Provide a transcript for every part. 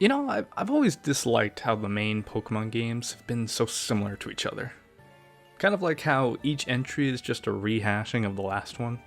I've always disliked how the main Pokemon games have been so similar to each other. Kind of like how each entry is just a rehashing of the last one.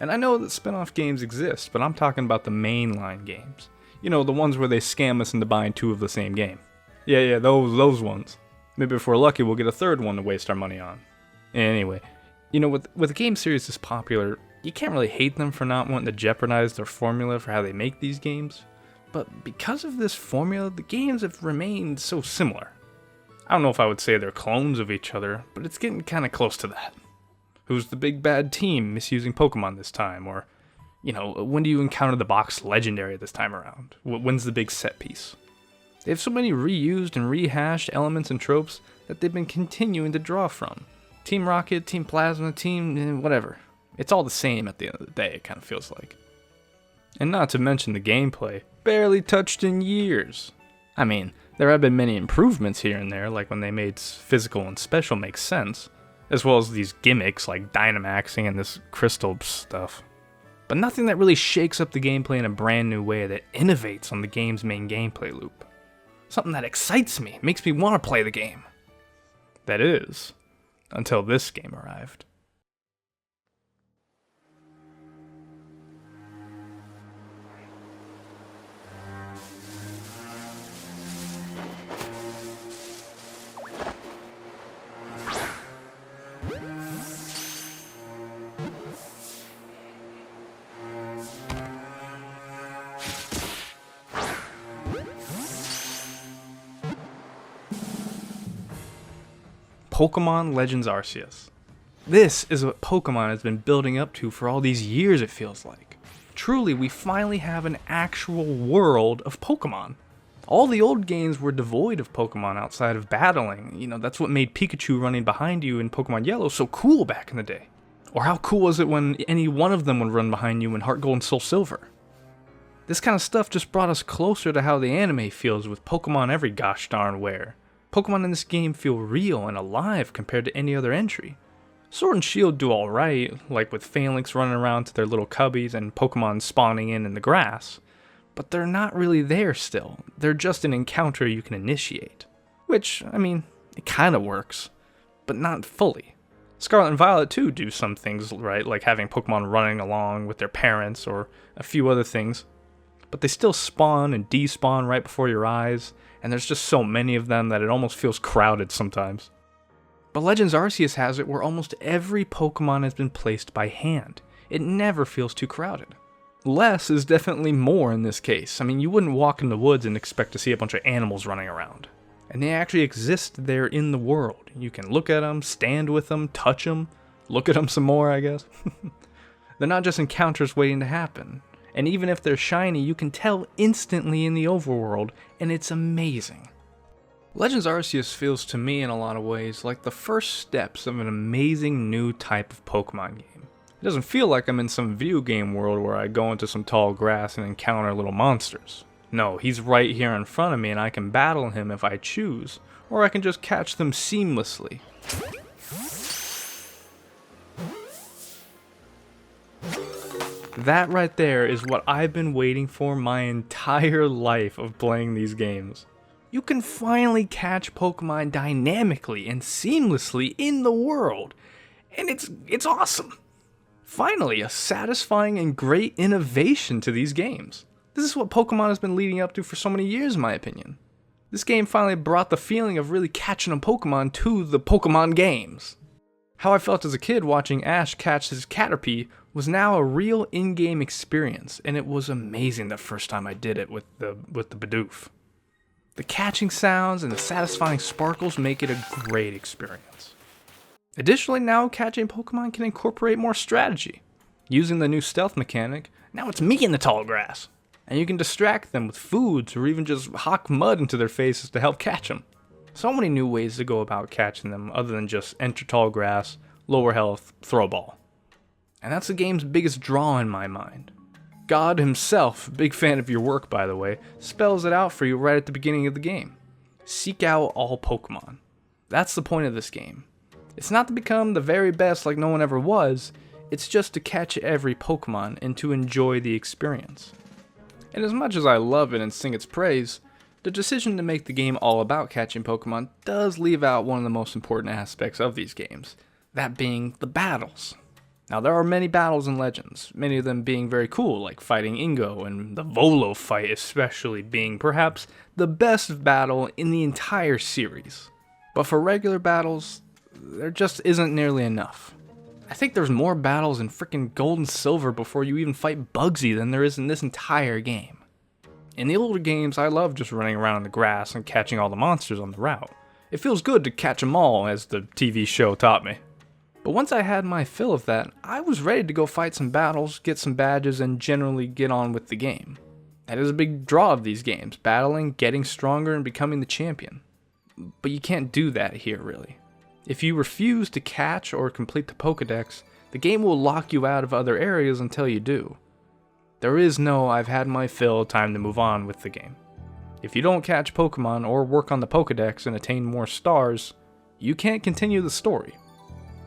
And I know that spin-off games exist, but I'm talking about the mainline games. The ones where they scam us into buying two of the same game. Yeah, those ones. Maybe if we're lucky, we'll get a third one to waste our money on. Anyway, with a game series this popular, you can't really hate them for not wanting to jeopardize their formula for how they make these games. But because of this formula, the games have remained so similar. I don't know if I would say they're clones of each other, but it's getting kind of close to that. Who's the big bad team misusing Pokemon this time? Or, when do you encounter the box legendary this time around? When's the big set piece? They have so many reused and rehashed elements and tropes that they've been continuing to draw from. Team Rocket, Team Plasma, Team whatever. It's all the same at the end of the day, it kind of feels like. And not to mention the gameplay, barely touched in years. I mean, there have been many improvements here and there, like when they made physical and special make sense, as well as these gimmicks like Dynamaxing and this crystal stuff. But nothing that really shakes up the gameplay in a brand new way that innovates on the game's main gameplay loop. Something that excites me, makes me want to play the game. That is, until this game arrived. Pokémon Legends Arceus. This is what Pokemon has been building up to for all these years, it feels like. Truly, we finally have an actual world of Pokemon. All the old games were devoid of Pokemon outside of battling. That's what made Pikachu running behind you in Pokemon Yellow so cool back in the day. Or how cool was it when any one of them would run behind you in Heart Gold and Soul Silver? This kind of stuff just brought us closer to how the anime feels with Pokemon every gosh darn where. Pokemon in this game feel real and alive compared to any other entry. Sword and Shield do alright, like with Phalanx running around to their little cubbies and Pokemon spawning in the grass, but they're not really there still. They're just an encounter you can initiate. Which, it kinda works, but not fully. Scarlet and Violet too do some things right, like having Pokemon running along with their parents or a few other things, but they still spawn and despawn right before your eyes, and there's just so many of them that it almost feels crowded sometimes. But Legends Arceus has it where almost every Pokemon has been placed by hand. It never feels too crowded. Less is definitely more in this case. You wouldn't walk in the woods and expect to see a bunch of animals running around. And they actually exist there in the world. You can look at them, stand with them, touch them, look at them some more, I guess. They're not just encounters waiting to happen. And even if they're shiny, you can tell instantly in the overworld, and it's amazing. Legends Arceus feels to me in a lot of ways like the first steps of an amazing new type of Pokemon game. It doesn't feel like I'm in some video game world where I go into some tall grass and encounter little monsters. No, he's right here in front of me and I can battle him if I choose, or I can just catch them seamlessly. That right there is what I've been waiting for my entire life of playing these games. You can finally catch Pokemon dynamically and seamlessly in the world, and it's awesome. Finally, a satisfying and great innovation to these games. This is what Pokemon has been leading up to for so many years, in my opinion. This game finally brought the feeling of really catching a Pokemon to the Pokemon games. How I felt as a kid watching Ash catch his Caterpie was now a real in-game experience, and it was amazing the first time I did it with the Bidoof. The catching sounds and the satisfying sparkles make it a great experience. Additionally, now catching Pokemon can incorporate more strategy. Using the new stealth mechanic, now it's me in the tall grass, and you can distract them with foods or even just hock mud into their faces to help catch them. So many new ways to go about catching them other than just enter tall grass, lower health, throw a ball. And that's the game's biggest draw in my mind. God himself, big fan of your work by the way, spells it out for you right at the beginning of the game. Seek out all Pokemon. That's the point of this game. It's not to become the very best like no one ever was, it's just to catch every Pokemon and to enjoy the experience. And as much as I love it and sing its praise, The decision to make the game all about catching Pokemon does leave out one of the most important aspects of these games, that being the battles. Now, there are many battles in Legends, many of them being very cool, like fighting Ingo, and the Volo fight especially being perhaps the best battle in the entire series. But for regular battles, there just isn't nearly enough. I think there's more battles in frickin' Gold and Silver before you even fight Bugsy than there is in this entire game. In the older games, I love just running around in the grass and catching all the monsters on the route. It feels good to catch them all, as the TV show taught me. But once I had my fill of that, I was ready to go fight some battles, get some badges, and generally get on with the game. That is a big draw of these games, battling, getting stronger, and becoming the champion. But you can't do that here, really. If you refuse to catch or complete the Pokédex, the game will lock you out of other areas until you do. There is no I've had my fill, time to move on with the game. If you don't catch Pokemon or work on the Pokédex and attain more stars, you can't continue the story.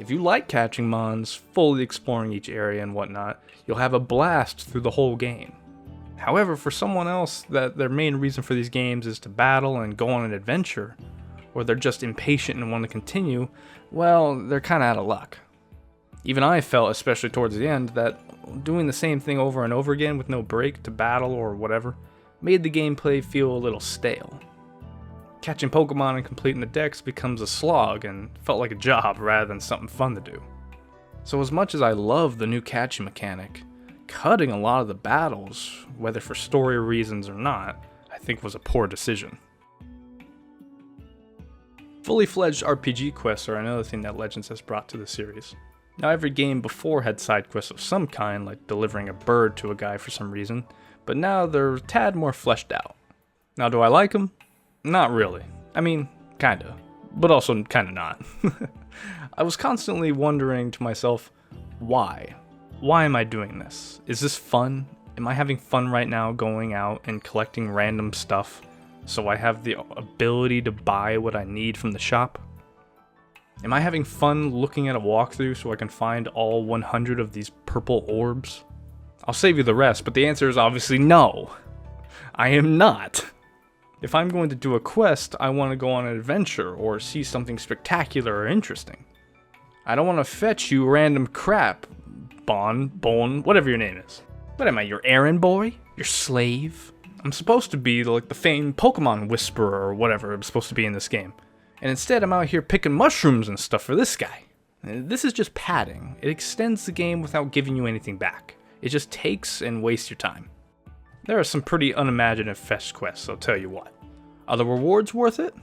If you like catching mons, fully exploring each area and whatnot, you'll have a blast through the whole game. However, for someone else that their main reason for these games is to battle and go on an adventure, or they're just impatient and want to continue, well, they're kinda out of luck. Even I felt, especially towards the end, that doing the same thing over and over again with no break to battle or whatever made the gameplay feel a little stale. Catching Pokemon and completing the dex becomes a slog and felt like a job rather than something fun to do. So as much as I love the new catching mechanic, cutting a lot of the battles, whether for story reasons or not, I think was a poor decision. Fully fledged RPG quests are another thing that Legends has brought to the series. Now, every game before had side quests of some kind, like delivering a bird to a guy for some reason, but now they're a tad more fleshed out. Now, do I like them? Not really. I mean, kinda, but also kinda not. I was constantly wondering to myself, why? Why am I doing this? Is this fun? Am I having fun right now going out and collecting random stuff so I have the ability to buy what I need from the shop? Am I having fun looking at a walkthrough so I can find all 100 of these purple orbs? I'll save you the rest, but the answer is obviously no. I am not. If I'm going to do a quest, I want to go on an adventure or see something spectacular or interesting. I don't want to fetch you random crap, Bone, whatever your name is. What am I, your errand boy? Your slave? I'm supposed to be like the famed Pokemon whisperer or whatever I'm supposed to be in this game. And instead I'm out here picking mushrooms and stuff for this guy. This is just padding. It extends the game without giving you anything back. It just takes and wastes your time. There are some pretty unimaginative fetch quests, I'll tell you what. Are the rewards worth it?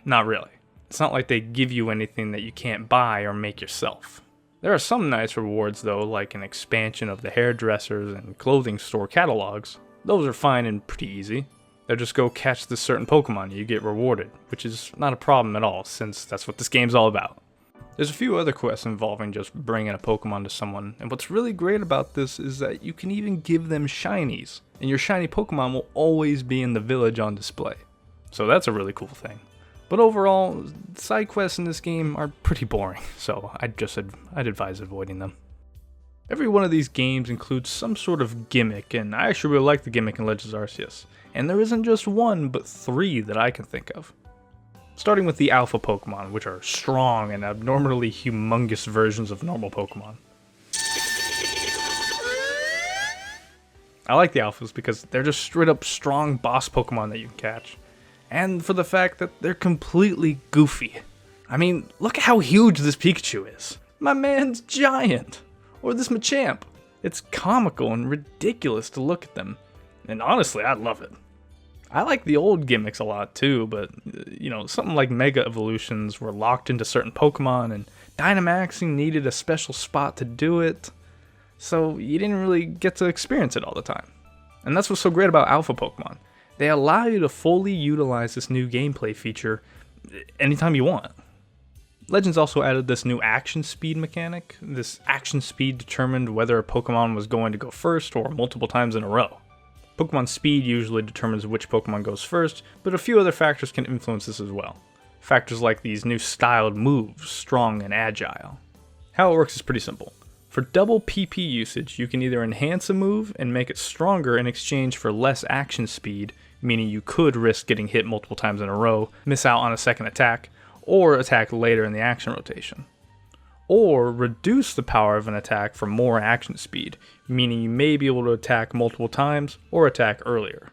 Not really. It's not like they give you anything that you can't buy or make yourself. There are some nice rewards though, like an expansion of the hairdressers and clothing store catalogs. Those are fine and pretty easy. They'll just go catch this certain Pokemon and you get rewarded, which is not a problem at all since that's what this game's all about. There's a few other quests involving just bringing a Pokemon to someone, and what's really great about this is that you can even give them shinies, and your shiny Pokemon will always be in the village on display. So that's a really cool thing. But overall, side quests in this game are pretty boring, so I'd advise avoiding them. Every one of these games includes some sort of gimmick, and I actually really like the gimmick in Legends Arceus. And there isn't just one, but 3 that I can think of. Starting with the alpha Pokemon, which are strong and abnormally humongous versions of normal Pokemon. I like the alphas because they're just straight up strong boss Pokemon that you can catch. And for the fact that they're completely goofy. I mean, look at how huge this Pikachu is. My man's giant. Or this Machamp. It's comical and ridiculous to look at them. And honestly, I love it. I like the old gimmicks a lot too, but something like Mega Evolutions were locked into certain Pokemon and Dynamaxing needed a special spot to do it, so you didn't really get to experience it all the time. And that's what's so great about Alpha Pokemon. They allow you to fully utilize this new gameplay feature anytime you want. Legends also added this new action speed mechanic. This action speed determined whether a Pokemon was going to go first or multiple times in a row. Pokemon speed usually determines which Pokemon goes first, but a few other factors can influence this as well. Factors like these new styled moves, strong and agile. How it works is pretty simple. For double PP usage, you can either enhance a move and make it stronger in exchange for less action speed meaning you could risk getting hit multiple times in a row, miss out on a second attack, or attack later in the action rotation. Or reduce the power of an attack for more action speed, meaning you may be able to attack multiple times or attack earlier.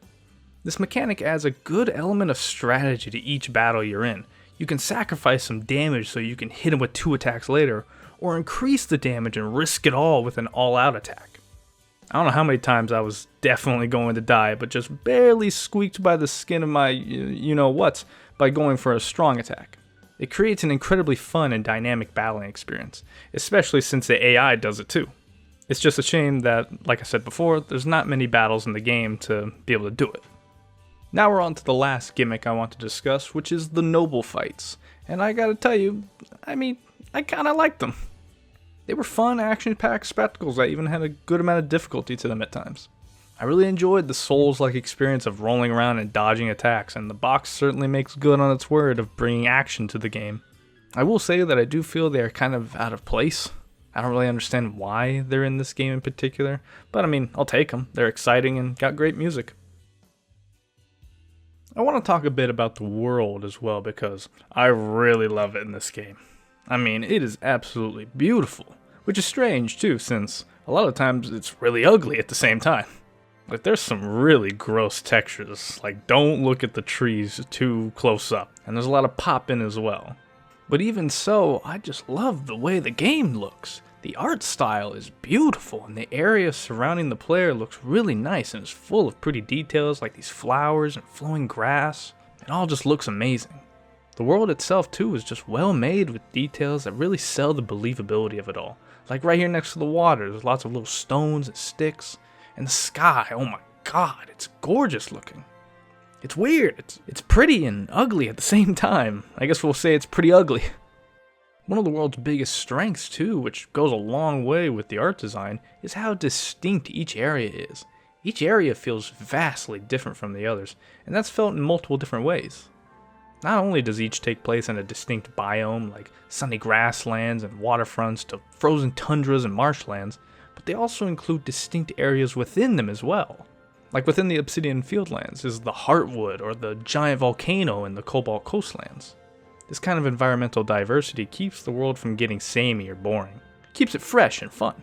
This mechanic adds a good element of strategy to each battle you're in. You can sacrifice some damage so you can hit him with 2 attacks later, or increase the damage and risk it all with an all-out attack. I don't know how many times I was definitely going to die, but just barely squeaked by the skin of my you-know-whats by going for a strong attack. It creates an incredibly fun and dynamic battling experience, especially since the AI does it too. It's just a shame that, like I said before, there's not many battles in the game to be able to do it. Now we're on to the last gimmick I want to discuss, which is the noble fights. And I gotta tell you, I kinda liked them. They were fun, action-packed spectacles that even had a good amount of difficulty to them at times. I really enjoyed the Souls-like experience of rolling around and dodging attacks, and the box certainly makes good on its word of bringing action to the game. I will say that I do feel they are kind of out of place. I don't really understand why they're in this game in particular, but I'll take them. They're exciting and got great music. I want to talk a bit about the world as well, because I really love it in this game. It is absolutely beautiful, which is strange too, since a lot of times it's really ugly at the same time. Like, there's some really gross textures, like don't look at the trees too close up, and there's a lot of pop in as well. But even so, I just love the way the game looks. The art style is beautiful, and the area surrounding the player looks really nice and is full of pretty details like these flowers and flowing grass. It all just looks amazing. The world itself too is just well made with details that really sell the believability of it all. Like right here next to the water, there's lots of little stones and sticks. And the sky, oh my god, it's gorgeous looking. It's weird, it's pretty and ugly at the same time. I guess we'll say it's pretty ugly. One of the world's biggest strengths too, which goes a long way with the art design, is how distinct each area is. Each area feels vastly different from the others, and that's felt in multiple different ways. Not only does each take place in a distinct biome, like sunny grasslands and waterfronts to frozen tundras and marshlands, but they also include distinct areas within them as well. Like within the Obsidian Fieldlands is the Heartwood or the giant volcano in the Cobalt Coastlands. This kind of environmental diversity keeps the world from getting samey or boring. It keeps it fresh and fun.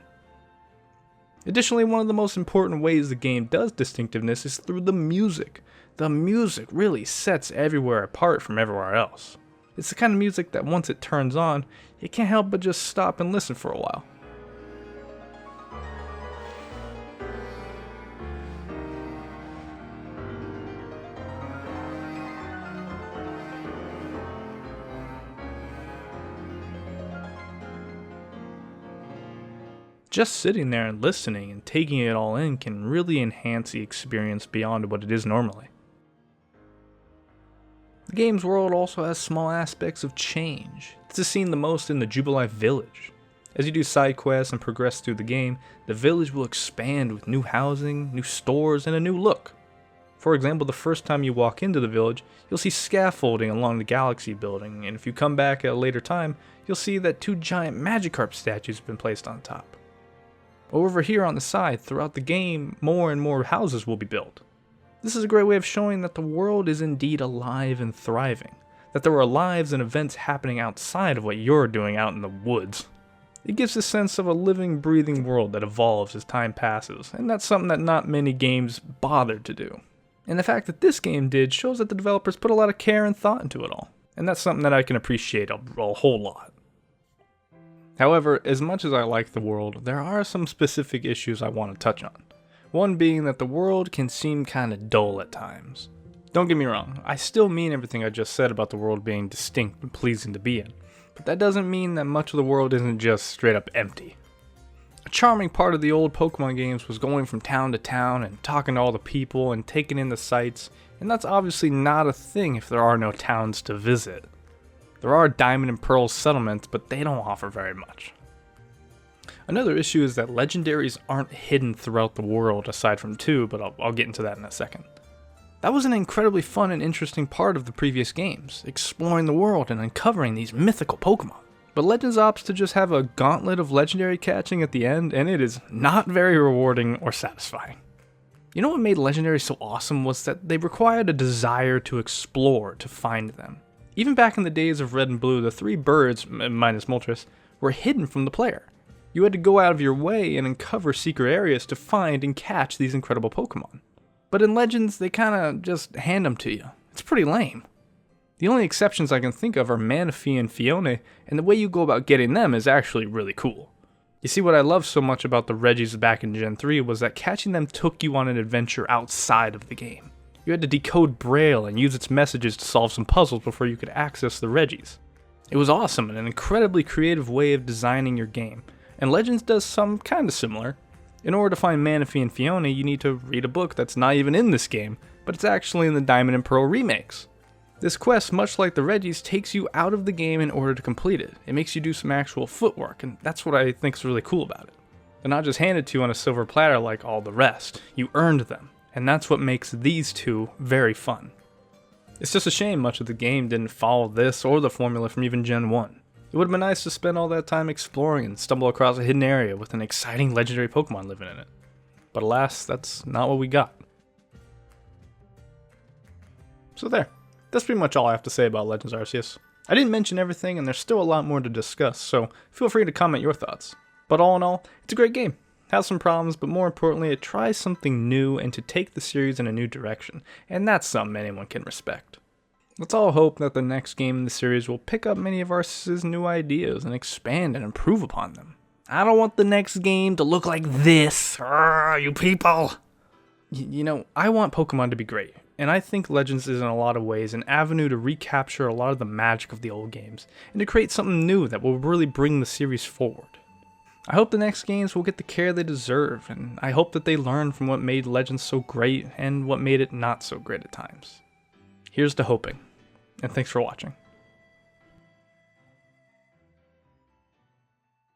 Additionally, one of the most important ways the game does distinctiveness is through the music. The music really sets everywhere apart from everywhere else. It's the kind of music that once it turns on, you can't help but just stop and listen for a while. Just sitting there and listening and taking it all in can really enhance the experience beyond what it is normally. The game's world also has small aspects of change. This is seen the most in the Jubilife Village. As you do side quests and progress through the game, the village will expand with new housing, new stores, and a new look. For example, the first time you walk into the village, you'll see scaffolding along the Galaxy building, and if you come back at a later time, you'll see that 2 giant Magikarp statues have been placed on top. Over here on the side, throughout the game, more and more houses will be built. This is a great way of showing that the world is indeed alive and thriving, that there are lives and events happening outside of what you're doing out in the woods. It gives a sense of a living, breathing world that evolves as time passes, and that's something that not many games bothered to do. And the fact that this game did shows that the developers put a lot of care and thought into it all, and that's something that I can appreciate a whole lot. However, as much as I like the world, there are some specific issues I want to touch on. One being that the world can seem kinda dull at times. Don't get me wrong, I still mean everything I just said about the world being distinct and pleasing to be in, but that doesn't mean that much of the world isn't just straight up empty. A charming part of the old Pokemon games was going from town to town and talking to all the people and taking in the sights, and that's obviously not a thing if there are no towns to visit. There are Diamond and Pearl settlements, but they don't offer very much. Another issue is that legendaries aren't hidden throughout the world aside from 2, but I'll get into that in a second. That was an incredibly fun and interesting part of the previous games, exploring the world and uncovering these mythical Pokemon. But Legends opts to just have a gauntlet of legendary catching at the end, and it is not very rewarding or satisfying. You know what made Legendary so awesome was that they required a desire to explore to find them. Even back in the days of Red and Blue, the 3 birds, minus Moltres, were hidden from the player. You had to go out of your way and uncover secret areas to find and catch these incredible Pokemon. But in Legends, they kinda just hand them to you. It's pretty lame. The only exceptions I can think of are Manaphy and Fiona, and the way you go about getting them is actually really cool. You see, what I loved so much about the Regis back in Gen 3 was that catching them took you on an adventure outside of the game. You had to decode Braille and use its messages to solve some puzzles before you could access the Regis. It was awesome and an incredibly creative way of designing your game, and Legends does some kinda similar. In order to find Manaphy and Fiona, you need to read a book that's not even in this game, but it's actually in the Diamond and Pearl remakes. This quest, much like the Regis, takes you out of the game in order to complete it. It makes you do some actual footwork, and that's what I think is really cool about it. They're not just handed to you on a silver platter like all the rest. You earned them, and that's what makes these two very fun. It's just a shame much of the game didn't follow this or the formula from even Gen 1. It would have been nice to spend all that time exploring and stumble across a hidden area with an exciting legendary Pokemon living in it. But alas, that's not what we got. So there. That's pretty much all I have to say about Legends Arceus. I didn't mention everything, and there's still a lot more to discuss, so feel free to comment your thoughts. But all in all, it's a great game. It has some problems, but more importantly, it tries something new and to take the series in a new direction, and that's something anyone can respect. Let's all hope that the next game in the series will pick up many of Arceus' new ideas and expand and improve upon them. I don't want the next game to look like this, you people! You know, I want Pokemon to be great. And I think Legends is in a lot of ways an avenue to recapture a lot of the magic of the old games, and to create something new that will really bring the series forward. I hope the next games will get the care they deserve, and I hope that they learn from what made Legends so great and what made it not so great at times. Here's to hoping, and thanks for watching.